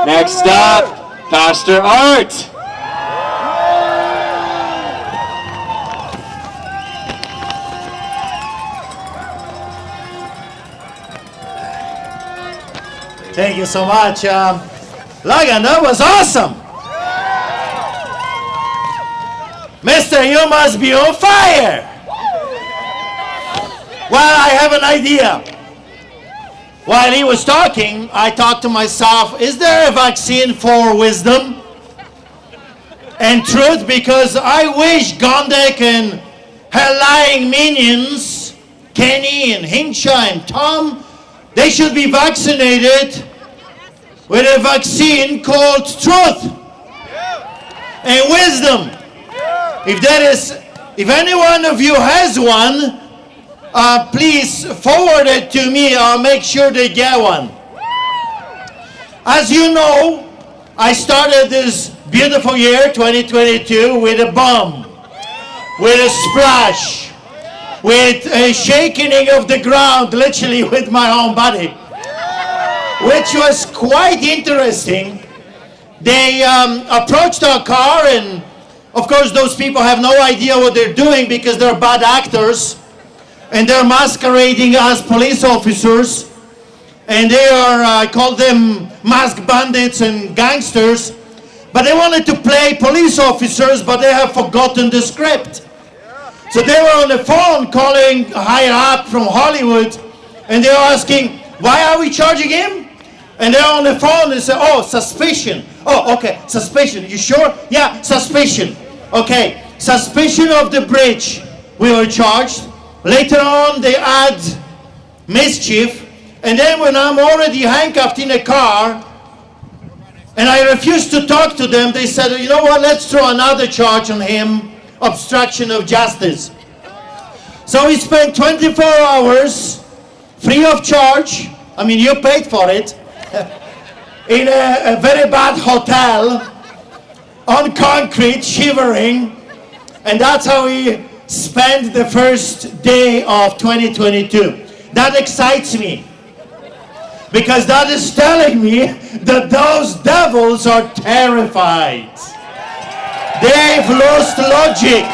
Next up, Pastor Art. Thank you so much. Logan, that was awesome. Mister, you must be on fire. Well, I have an idea. While he was talking, I thought to myself, is there a vaccine for wisdom and truth? Because I wish Gondek and her lying minions, Kenny and Hinsha and Tom, they should be vaccinated with a vaccine called truth and wisdom. If any one of you has one, please forward it to me. I'll make sure they get one. As you know, I started this beautiful year, 2022, with a bomb, with a splash, with a shaking of the ground, literally with my own body, which was quite interesting. They approached our car, and of course those people have no idea what they're doing because they're bad actors, and they're masquerading as police officers, and they are, I call them masked bandits and gangsters, but they wanted to play police officers, but they have forgotten the script. So they were on the phone calling higher up from Hollywood, and they were asking, why are we charging him? And they're on the phone and say, oh, suspicion. Oh, okay, suspicion. You sure? Yeah, suspicion. Okay, suspicion of the bridge. We were charged. Later on, they add mischief. And then when I'm already handcuffed in a car, and I refused to talk to them, they said, you know what, let's throw another charge on him, obstruction of justice. So we spent 24 hours free of charge. I mean, you paid for it. In a very bad hotel, on concrete, shivering, and that's how we spent the first day of 2022. That excites me, because that is telling me that those devils are terrified. They've lost logic.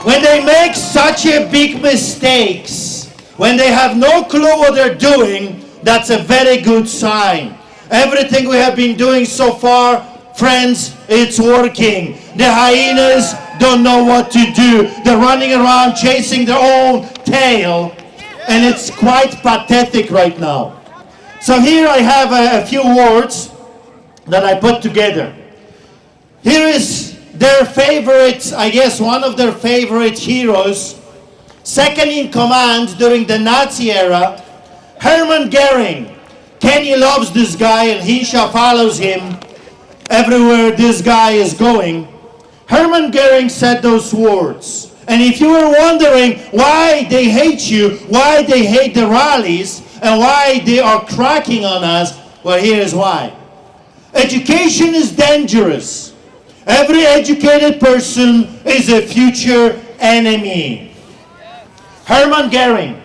When they make such a big mistakes, when they have no clue what they're doing, that's a very good sign. Everything we have been doing so far, friends, it's working. The hyenas don't know what to do. They're running around chasing their own tail, and it's quite pathetic right now. So here I have a few words that I put together. Here is their favorite, I guess one of their favorite heroes, second in command during the Nazi era, Hermann Goering. Kenny loves this guy, and Hinsha follows him everywhere this guy is going. Hermann Goering said those words. And if you were wondering why they hate you, why they hate the rallies, and why they are cracking on us, well, here's why. Education is dangerous. Every educated person is a future enemy. Hermann Goering.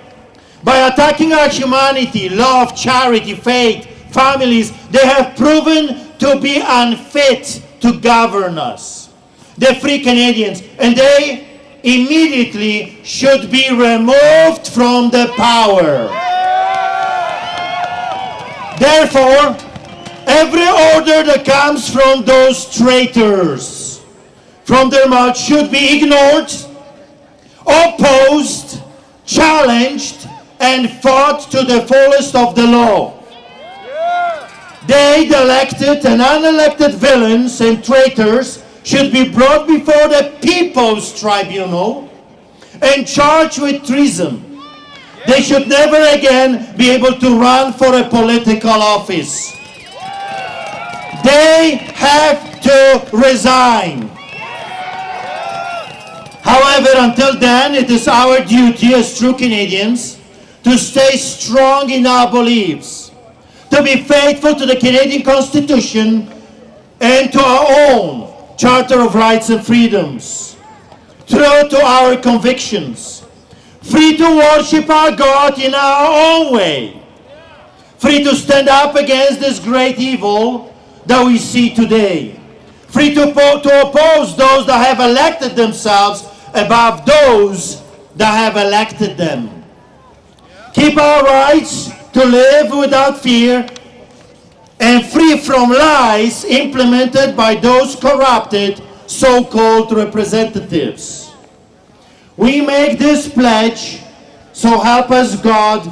By attacking our humanity, love, charity, faith, families, they have proven to be unfit to govern us. The free Canadians, and they immediately should be removed from the power. Therefore, every order that comes from those traitors, from their mouth, should be ignored, opposed, challenged, and fought to the fullest of the law. They, the elected and unelected villains and traitors, should be brought before the People's Tribunal and charged with treason. They should never again be able to run for a political office. They have to resign. However, until then, it is our duty as true Canadians to stay strong in our beliefs, to be faithful to the Canadian Constitution and to our own Charter of Rights and Freedoms, true to our convictions, free to worship our God in our own way, free to stand up against this great evil that we see today, free to oppose those that have elected themselves above those that have elected them. Keep our rights to live without fear and free from lies implemented by those corrupted so-called representatives. We make this pledge, so help us God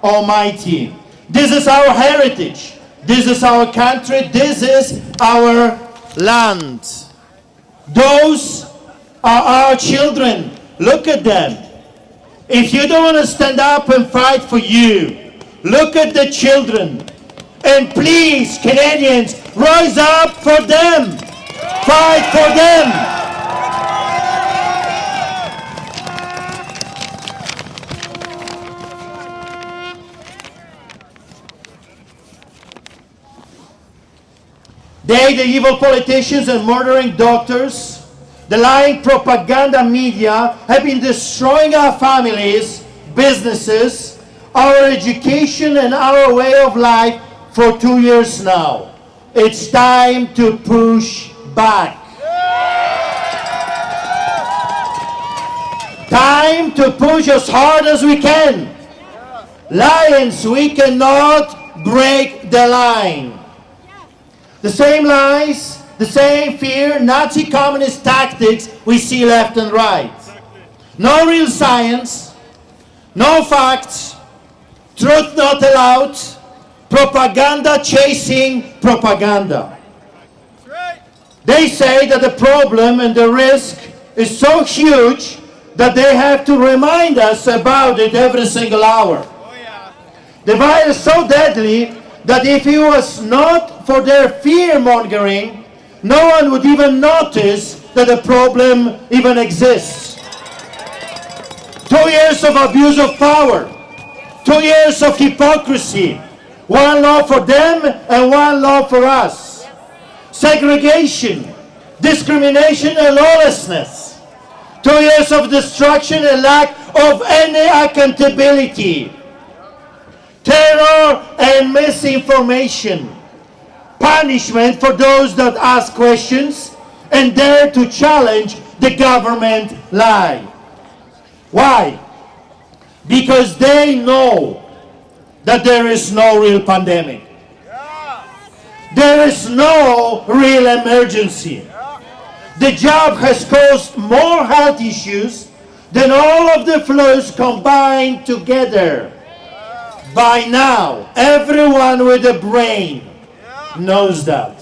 Almighty. This is our heritage. This is our country. This is our land. Those are our children. Look at them. If you don't want to stand up and fight for you, look at the children. And please, Canadians, rise up for them. Fight for them. They, the evil politicians and murdering doctors, the lying propaganda media, have been destroying our families, businesses, our education and our way of life for 2 years now. It's time to push back. Time to push as hard as we can. Lions, we cannot break the line. The same lies, the same fear, Nazi communist tactics we see left and right. No real science, no facts, truth not allowed, propaganda chasing propaganda. They say that the problem and the risk is so huge that they have to remind us about it every single hour. The virus is so deadly that if it was not for their fear-mongering, no one would even notice that the problem even exists. 2 years of abuse of power, 2 years of hypocrisy, one law for them and one law for us. Segregation, discrimination and lawlessness. 2 years of destruction and lack of any accountability. Terror and misinformation. Punishment for those that ask questions and dare to challenge the government lie. Why? Because they know that there is no real pandemic. There is no real emergency. The jab has caused more health issues than all of the flus combined together. By now, everyone with a brain knows that.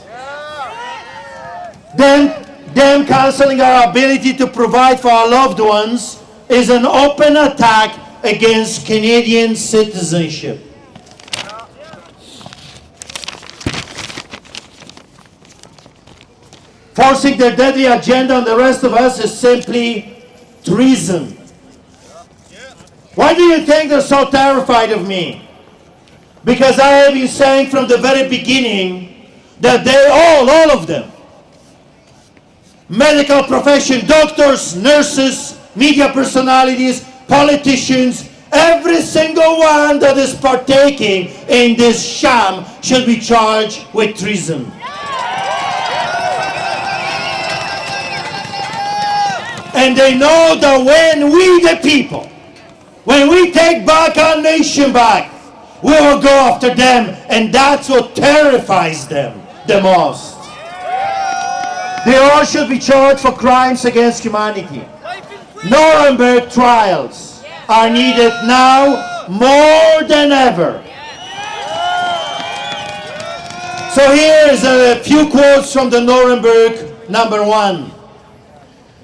Them canceling our ability to provide for our loved ones is an open attack against Canadian citizenship. Forcing their deadly agenda on the rest of us is simply treason. Why do you think they're so terrified of me? Because I have been saying from the very beginning that they all of them, medical profession, doctors, nurses, media personalities, politicians, every single one that is partaking in this sham should be charged with treason. And they know that when we the people, when we take back our nation back, we will go after them, and that's what terrifies them the most. They all should be charged for crimes against humanity. Nuremberg trials are needed now more than ever. So here is a few quotes from the Nuremberg #1.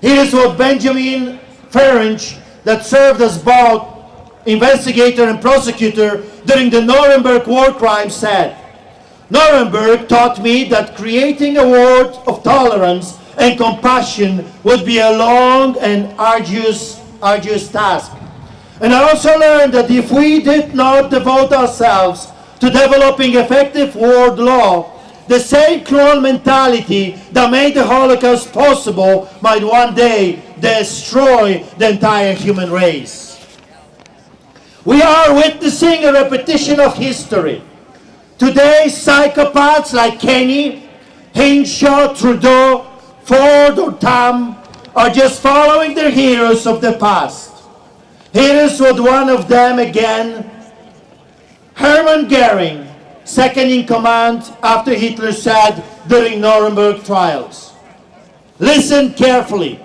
Here is what Benjamin Ferenc, that served as both investigator and prosecutor during the Nuremberg war crimes, said. Nuremberg taught me that creating a world of tolerance and compassion would be a long and arduous task. And I also learned that if we did not devote ourselves to developing effective world law, the same cruel mentality that made the Holocaust possible might one day destroy the entire human race. We are witnessing a repetition of history. Today, psychopaths like Kenny, Hinshaw, Trudeau, Ford or Tam are just following their heroes of the past. Here is what one of them again, Hermann Goering, second in command after Hitler, said during Nuremberg trials. Listen carefully.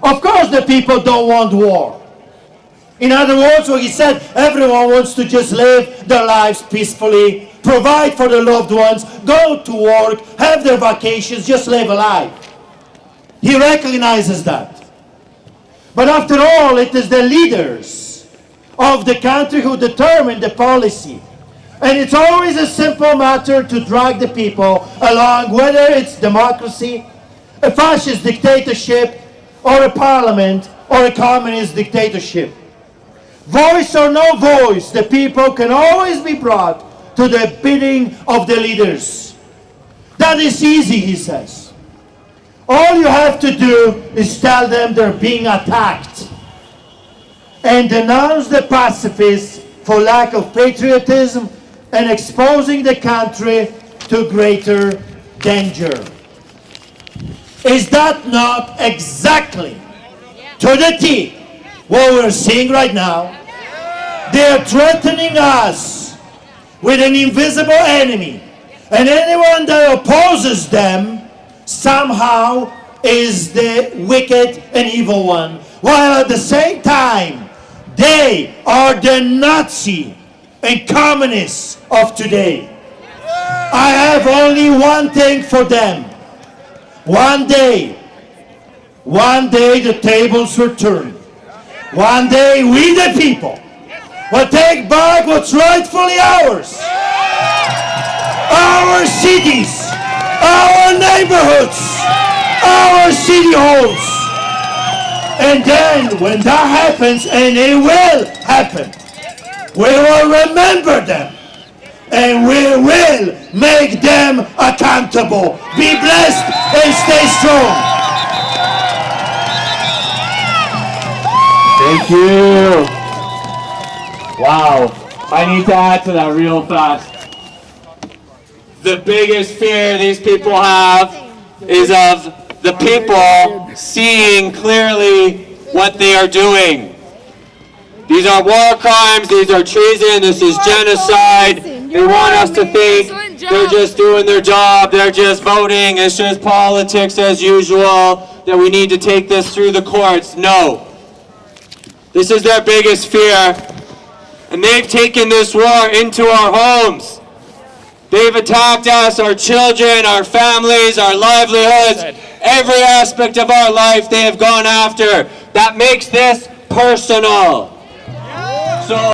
Of course the people don't want war. In other words, what he said, everyone wants to just live their lives peacefully, provide for their loved ones, go to work, have their vacations, just live a life. He recognizes that. But after all, it is the leaders of the country who determine the policy. And it's always a simple matter to drag the people along, whether it's democracy, a fascist dictatorship, or a parliament, or a communist dictatorship. Voice or no voice, the people can always be brought to the bidding of the leaders. That is easy, he says. All you have to do is tell them they're being attacked and denounce the pacifists for lack of patriotism and exposing the country to greater danger. Is that not exactly to the T what we're seeing right now? They're threatening us with an invisible enemy, and anyone that opposes them somehow is the wicked and evil one, while at the same time they are the Nazi and communists of today. I have only one thing for them. One day the tables will turn. One day we the people will take back what's rightfully ours. Our cities, our neighborhoods, our city halls. And then when that happens, and it will happen, we will remember them and we will make them accountable. Be blessed and stay strong. Thank you. Wow. I need to add to that real fast. The biggest fear these people have is of the people seeing clearly what they are doing. These are war crimes, these are treason, this is genocide. They want us to think they're just doing their job, they're just voting, it's just politics as usual, that we need to take this through the courts. No. This is their biggest fear. And they've taken this war into our homes. They've attacked us, our children, our families, our livelihoods, every aspect of our life they have gone after. That makes this personal. So